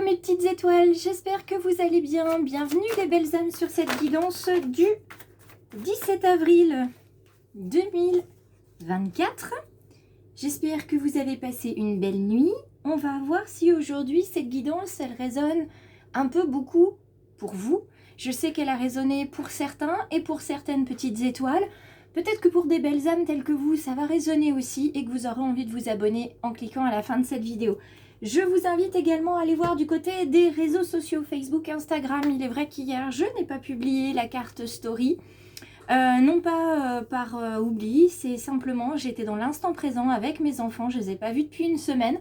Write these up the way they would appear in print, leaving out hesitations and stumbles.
mes petites étoiles, j'espère que vous allez bien. Bienvenue les belles âmes sur cette guidance du 17 avril 2024. J'espère que vous avez passé une belle nuit. On va voir si aujourd'hui cette guidance, elle résonne un peu beaucoup pour vous. Je sais qu'elle a résonné pour certains et pour certaines petites étoiles. Peut-être que pour des belles âmes telles que vous, ça va résonner aussi et que vous aurez envie de vous abonner en cliquant à la fin de cette vidéo. Je vous invite également à aller voir du côté des réseaux sociaux, Facebook, Instagram. Il est vrai qu'hier, je n'ai pas publié la carte story. Non pas par oubli, c'est simplement j'étais dans l'instant présent avec mes enfants. Je ne les ai pas vus depuis une semaine.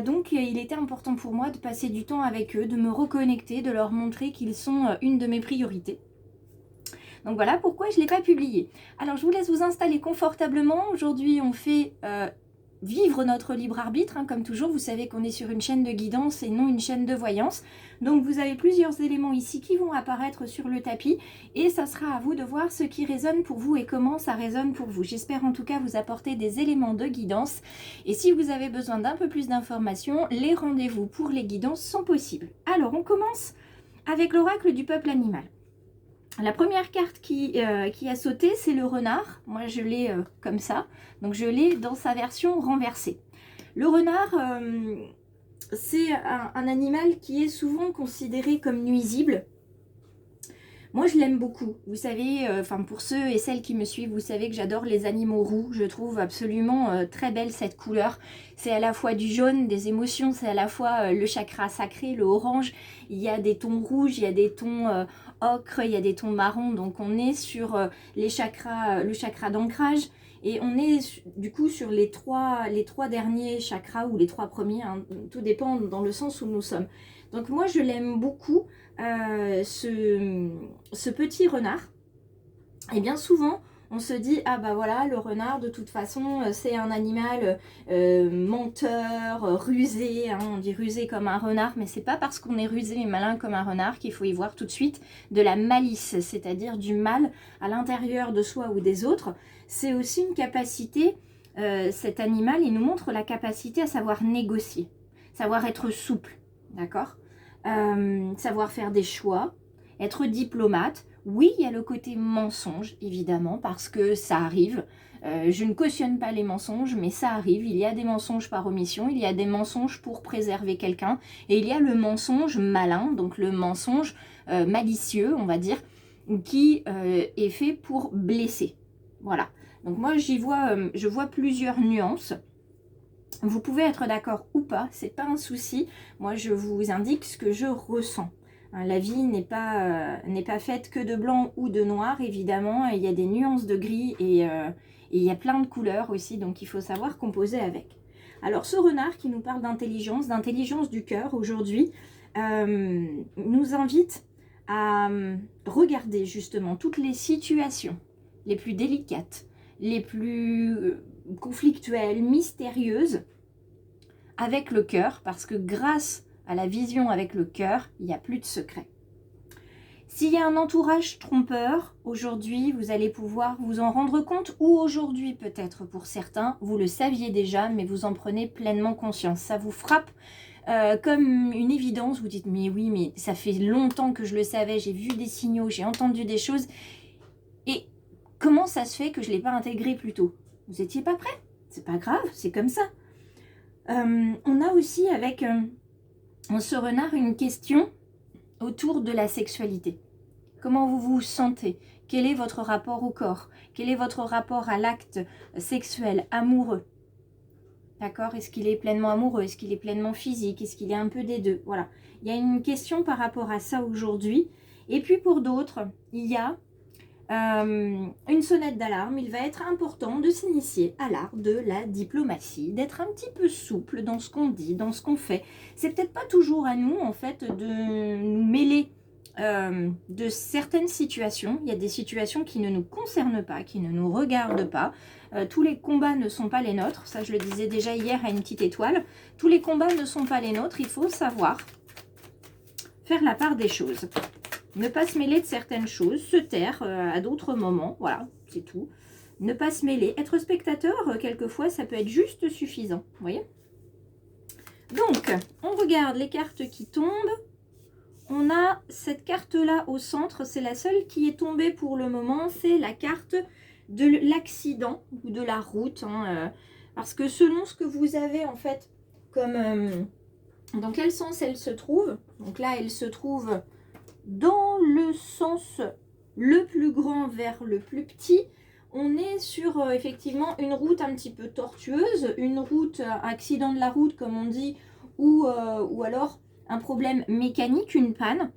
Donc il était important pour moi de passer du temps avec eux, de me reconnecter, de leur montrer qu'ils sont une de mes priorités. Donc voilà pourquoi je ne l'ai pas publié. Alors je vous laisse vous installer confortablement. Aujourd'hui on fait vivre notre libre arbitre, hein, comme toujours. Vous savez qu'on est sur une chaîne de guidance et non une chaîne de voyance. Donc vous avez plusieurs éléments ici qui vont apparaître sur le tapis et ça sera à vous de voir ce qui résonne pour vous et comment ça résonne pour vous. J'espère en tout cas vous apporter des éléments de guidance et si vous avez besoin d'un peu plus d'informations, les rendez-vous pour les guidances sont possibles. Alors on commence avec l'oracle du peuple animal. La première carte qui a sauté, c'est le renard. Moi, je l'ai comme ça. Donc, je l'ai dans sa version renversée. Le renard, c'est un animal qui est souvent considéré comme nuisible. Moi, je l'aime beaucoup. Vous savez, pour ceux et celles qui me suivent, vous savez que j'adore les animaux roux. Je trouve absolument très belle cette couleur. C'est à la fois du jaune, des émotions, c'est à la fois le chakra sacré, le orange. Il y a des tons rouges, il y a des tons ocre, il y a des tons marrons. Donc, on est sur les chakras, le chakra d'ancrage. Et on est du coup sur les trois derniers chakras ou les trois premiers. Hein, tout dépend dans le sens où nous sommes. Donc, moi, je l'aime beaucoup. Ce petit renard, et bien souvent on se dit ah bah voilà, le renard de toute façon c'est un animal menteur, rusé, hein, on dit rusé comme un renard, mais c'est pas parce qu'on est rusé et malin comme un renard qu'il faut y voir tout de suite de la malice, c'est-à-dire du mal à l'intérieur de soi ou des autres. C'est aussi une capacité, cet animal il nous montre la capacité à savoir négocier, savoir être souple, d'accord, savoir faire des choix, être diplomate. Oui, il y a le côté mensonge, évidemment, parce que ça arrive. Je ne cautionne pas les mensonges, mais ça arrive. Il y a des mensonges par omission, il y a des mensonges pour préserver quelqu'un, et il y a le mensonge malin, donc le mensonge malicieux, on va dire, qui est fait pour blesser. Voilà. Donc moi, je vois plusieurs nuances. Vous pouvez être d'accord ou pas, c'est pas un souci. Moi, je vous indique ce que je ressens. La vie n'est pas faite que de blanc ou de noir, évidemment. Il y a des nuances de gris et il y a plein de couleurs aussi, donc il faut savoir composer avec. Alors, ce renard qui nous parle d'intelligence du cœur aujourd'hui, nous invite à regarder justement toutes les situations les plus délicates, les plus conflictuelles, mystérieuses, avec le cœur, parce que grâce à la vision avec le cœur, il n'y a plus de secret. S'il y a un entourage trompeur, aujourd'hui, vous allez pouvoir vous en rendre compte, ou aujourd'hui peut-être pour certains, vous le saviez déjà, mais vous en prenez pleinement conscience. Ça vous frappe comme une évidence, vous dites, mais oui, mais ça fait longtemps que je le savais, j'ai vu des signaux, j'ai entendu des choses, et comment ça se fait que je ne l'ai pas intégré plus tôt? Vous n'étiez pas prêt? C'est pas grave, c'est comme ça. On a aussi avec ce renard une question autour de la sexualité. Comment vous vous sentez? Quel est votre rapport au corps? Quel est votre rapport à l'acte sexuel, amoureux? D'accord? Est-ce qu'il est pleinement amoureux? Est-ce qu'il est pleinement physique? Est-ce qu'il est un peu des deux? Voilà. Il y a une question par rapport à ça aujourd'hui. Et puis pour d'autres, il y a une sonnette d'alarme. Il va être important de s'initier à l'art de la diplomatie, d'être un petit peu souple dans ce qu'on dit, dans ce qu'on fait. C'est peut-être pas toujours à nous en fait de nous mêler de certaines situations. Il y a des situations qui ne nous concernent pas, qui ne nous regardent pas. Tous les combats ne sont pas les nôtres. Ça, je le disais déjà hier à une petite étoile. Tous les combats ne sont pas les nôtres. Il faut savoir faire la part des choses. Ne pas se mêler de certaines choses, se taire à d'autres moments, voilà, c'est tout. Ne pas se mêler. Être spectateur, quelquefois, ça peut être juste suffisant, vous voyez. Donc, on regarde les cartes qui tombent. On a cette carte-là au centre, c'est la seule qui est tombée pour le moment. C'est la carte de l'accident ou de la route. Parce que selon ce que vous avez en fait comme... dans quel sens elle se trouve? Donc là, elle se trouve dans le sens le plus grand vers le plus petit. On est sur effectivement une route un petit peu tortueuse, une route, accident de la route comme on dit, ou alors un problème mécanique, une panne.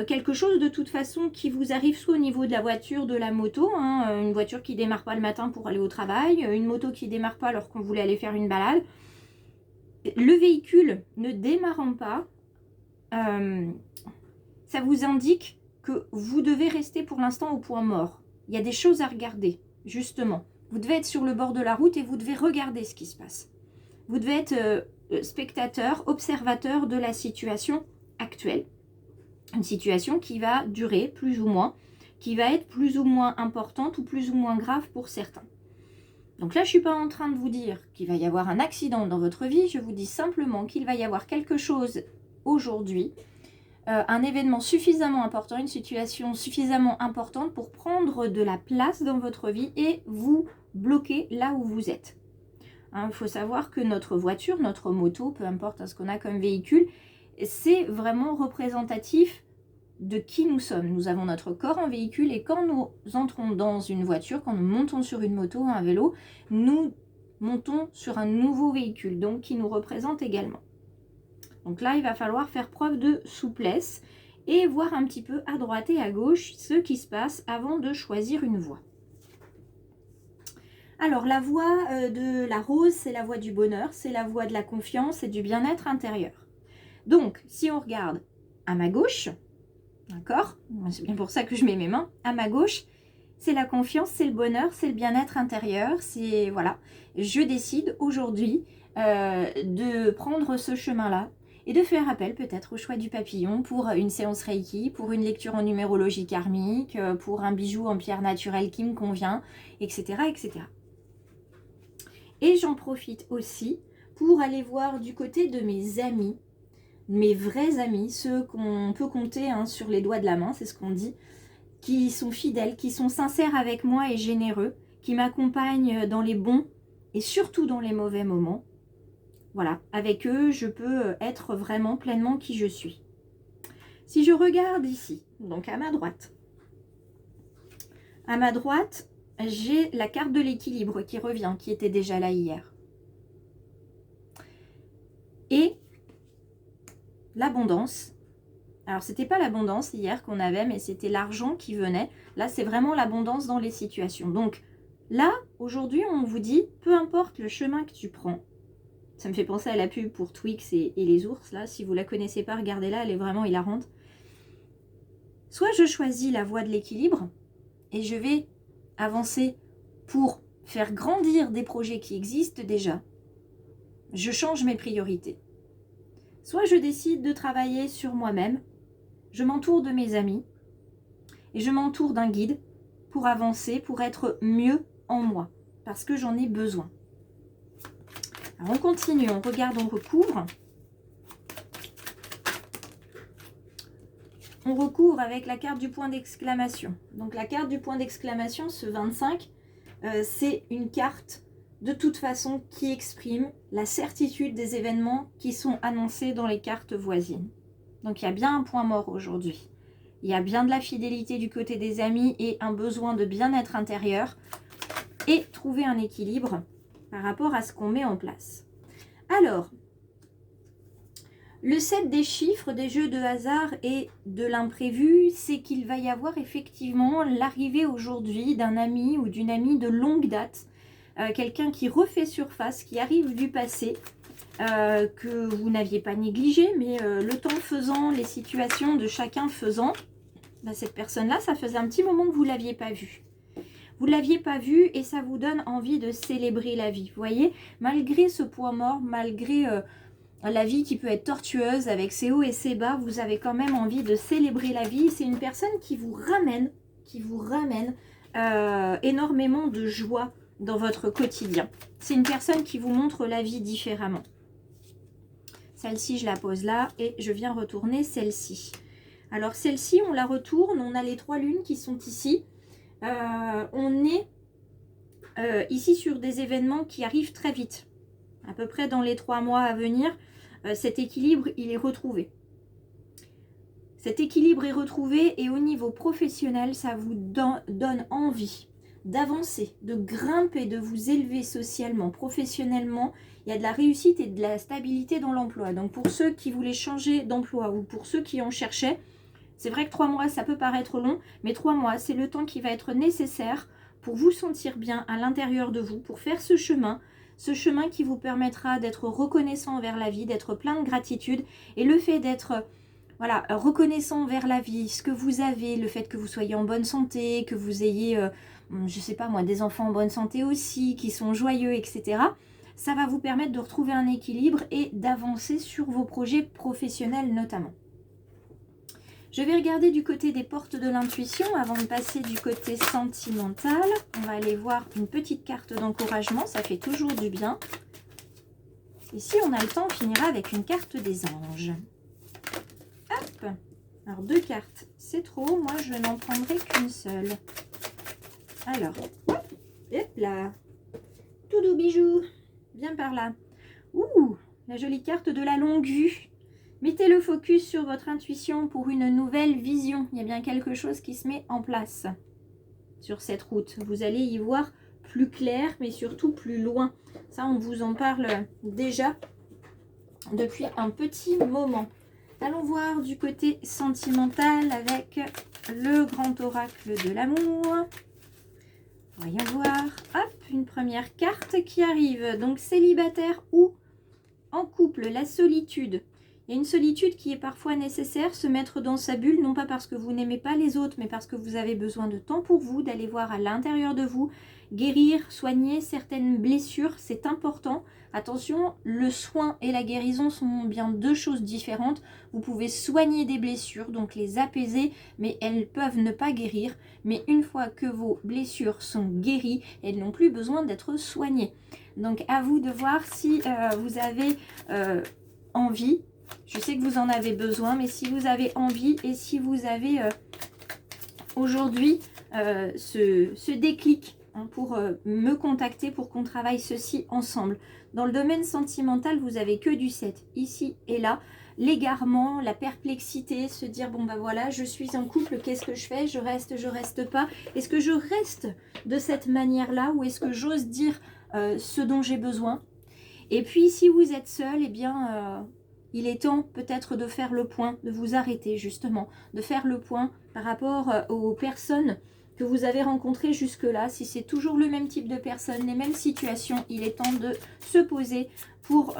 Quelque chose de toute façon qui vous arrive soit au niveau de la voiture, de la moto, une voiture qui démarre pas le matin pour aller au travail, une moto qui démarre pas alors qu'on voulait aller faire une balade. Le véhicule ne démarrant pas, ça vous indique que vous devez rester pour l'instant au point mort. Il y a des choses à regarder, justement. Vous devez être sur le bord de la route et vous devez regarder ce qui se passe. Vous devez être spectateur, observateur de la situation actuelle. Une situation qui va durer plus ou moins, qui va être plus ou moins importante ou plus ou moins grave pour certains. Donc là, je ne suis pas en train de vous dire qu'il va y avoir un accident dans votre vie, je vous dis simplement qu'il va y avoir quelque chose aujourd'hui, un événement suffisamment important, une situation suffisamment importante pour prendre de la place dans votre vie et vous bloquer là où vous êtes. Il faut savoir que notre voiture, notre moto, peu importe ce qu'on a comme véhicule, c'est vraiment représentatif de qui nous sommes. Nous avons notre corps en véhicule et quand nous entrons dans une voiture, quand nous montons sur une moto, un vélo, nous montons sur un nouveau véhicule, donc qui nous représente également. Donc là, il va falloir faire preuve de souplesse et voir un petit peu à droite et à gauche ce qui se passe avant de choisir une voie. Alors, la voie de la rose, c'est la voie du bonheur, c'est la voie de la confiance et du bien-être intérieur. Donc, si on regarde à ma gauche, d'accord, c'est bien pour ça que je mets mes mains, à ma gauche, c'est la confiance, c'est le bonheur, c'est le bien-être intérieur, c'est, voilà, je décide aujourd'hui de prendre ce chemin-là et de faire appel peut-être au choix du papillon pour une séance Reiki, pour une lecture en numérologie karmique, pour un bijou en pierre naturelle qui me convient, etc., etc. Et j'en profite aussi pour aller voir du côté de mes amis, mes vrais amis, ceux qu'on peut compter sur les doigts de la main, c'est ce qu'on dit, qui sont fidèles, qui sont sincères avec moi et généreux, qui m'accompagnent dans les bons et surtout dans les mauvais moments. Voilà, avec eux, je peux être vraiment pleinement qui je suis. Si je regarde ici, donc à ma droite, j'ai la carte de l'équilibre qui revient, qui était déjà là hier. Et l'abondance. Alors, c'était pas l'abondance hier qu'on avait, mais c'était l'argent qui venait. Là, c'est vraiment l'abondance dans les situations. Donc, là, aujourd'hui, on vous dit, peu importe le chemin que tu prends, ça me fait penser à la pub pour Twix et les ours, là. Si vous ne la connaissez pas, regardez-la, elle est vraiment hilarante. Soit je choisis la voie de l'équilibre et je vais avancer pour faire grandir des projets qui existent déjà. Je change mes priorités. Soit je décide de travailler sur moi-même, je m'entoure de mes amis et je m'entoure d'un guide pour avancer, pour être mieux en moi, parce que j'en ai besoin. Alors on continue, on regarde, on recouvre. On recouvre avec la carte du point d'exclamation. Donc la carte du point d'exclamation, ce 25, c'est une carte de toute façon qui exprime la certitude des événements qui sont annoncés dans les cartes voisines. Donc il y a bien un point mort aujourd'hui. Il y a bien de la fidélité du côté des amis et un besoin de bien-être intérieur et trouver un équilibre par rapport à ce qu'on met en place. Alors, le 7 des chiffres, des jeux de hasard et de l'imprévu, c'est qu'il va y avoir effectivement l'arrivée aujourd'hui d'un ami ou d'une amie de longue date, quelqu'un qui refait surface, qui arrive du passé, que vous n'aviez pas négligé, mais le temps faisant, les situations de chacun faisant, cette personne-là, ça faisait un petit moment que vous ne l'aviez pas vue. Vous ne l'aviez pas vue et ça vous donne envie de célébrer la vie. Vous voyez, malgré ce point mort, malgré la vie qui peut être tortueuse avec ses hauts et ses bas, vous avez quand même envie de célébrer la vie. C'est une personne qui vous ramène énormément de joie dans votre quotidien. C'est une personne qui vous montre la vie différemment. Celle-ci, je la pose là et je viens retourner celle-ci. Alors celle-ci, on la retourne, on a les 3 lunes qui sont ici. On est ici sur des événements qui arrivent très vite. À peu près dans les 3 mois à venir, cet équilibre, il est retrouvé. Cet équilibre est retrouvé et au niveau professionnel, ça vous donne envie d'avancer, de grimper, de vous élever socialement, professionnellement. Il y a de la réussite et de la stabilité dans l'emploi. Donc pour ceux qui voulaient changer d'emploi ou pour ceux qui en cherchaient, c'est vrai que 3 mois, ça peut paraître long, mais 3 mois, c'est le temps qui va être nécessaire pour vous sentir bien à l'intérieur de vous, pour faire ce chemin qui vous permettra d'être reconnaissant envers la vie, d'être plein de gratitude. Et le fait d'être voilà, reconnaissant envers la vie, ce que vous avez, le fait que vous soyez en bonne santé, que vous ayez, je sais pas moi, des enfants en bonne santé aussi, qui sont joyeux, etc. Ça va vous permettre de retrouver un équilibre et d'avancer sur vos projets professionnels notamment. Je vais regarder du côté des portes de l'intuition avant de passer du côté sentimental. On va aller voir une petite carte d'encouragement, ça fait toujours du bien. Et si on a le temps, on finira avec une carte des anges. Hop. Alors 2 cartes, c'est trop, moi je n'en prendrai qu'une seule. Alors, hop là. Tout doux bijou, viens par là. Ouh, la jolie carte de la longue vue. Mettez le focus sur votre intuition pour une nouvelle vision. Il y a bien quelque chose qui se met en place sur cette route. Vous allez y voir plus clair, mais surtout plus loin. Ça, on vous en parle déjà depuis un petit moment. Allons voir du côté sentimental avec le grand oracle de l'amour. Voyons voir. Hop, une première carte qui arrive. Donc, célibataire ou en couple, la solitude. Il y a une solitude qui est parfois nécessaire, se mettre dans sa bulle, non pas parce que vous n'aimez pas les autres, mais parce que vous avez besoin de temps pour vous, d'aller voir à l'intérieur de vous, guérir, soigner certaines blessures, c'est important. Attention, le soin et la guérison sont bien 2 choses différentes. Vous pouvez soigner des blessures, donc les apaiser, mais elles peuvent ne pas guérir. Mais une fois que vos blessures sont guéries, elles n'ont plus besoin d'être soignées. Donc à vous de voir si vous avez envie. Je sais que vous en avez besoin, mais si vous avez envie et si vous avez aujourd'hui ce déclic pour me contacter, pour qu'on travaille ceci ensemble. Dans le domaine sentimental, vous avez que du 7, ici et là. L'égarement, la perplexité, se dire, bon ben voilà, je suis en couple, qu'est-ce que je fais? Je reste pas. Est-ce que je reste de cette manière-là ou est-ce que j'ose dire ce dont j'ai besoin? Et puis, si vous êtes seul, eh bien... il est temps peut-être de faire le point, de vous arrêter justement, de faire le point par rapport aux personnes que vous avez rencontrées jusque-là. Si c'est toujours le même type de personnes, les mêmes situations, il est temps de se poser pour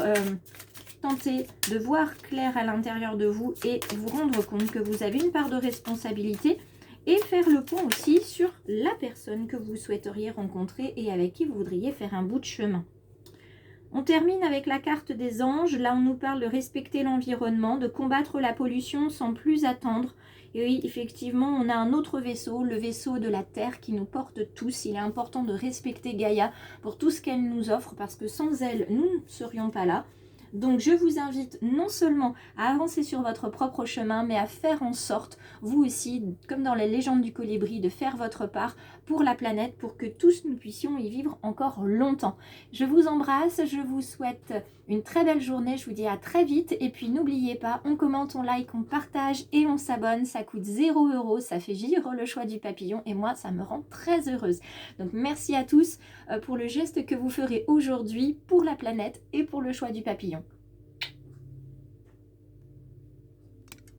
tenter de voir clair à l'intérieur de vous et vous rendre compte que vous avez une part de responsabilité et faire le point aussi sur la personne que vous souhaiteriez rencontrer et avec qui vous voudriez faire un bout de chemin. On termine avec la carte des anges. Là, on nous parle de respecter l'environnement, de combattre la pollution sans plus attendre. Et oui, effectivement, on a un autre vaisseau, le vaisseau de la Terre qui nous porte tous. Il est important de respecter Gaïa pour tout ce qu'elle nous offre parce que sans elle, nous ne serions pas là. Donc, je vous invite non seulement à avancer sur votre propre chemin, mais à faire en sorte, vous aussi, comme dans les légendes du colibri, de faire votre part pour la planète, pour que tous nous puissions y vivre encore longtemps. Je vous embrasse, je vous souhaite une très belle journée, je vous dis à très vite. Et puis, n'oubliez pas, on commente, on like, on partage et on s'abonne. Ça coûte 0 €, ça fait vivre le choix du papillon et moi, ça me rend très heureuse. Donc, merci à tous pour le geste que vous ferez aujourd'hui pour la planète et pour le choix du papillon.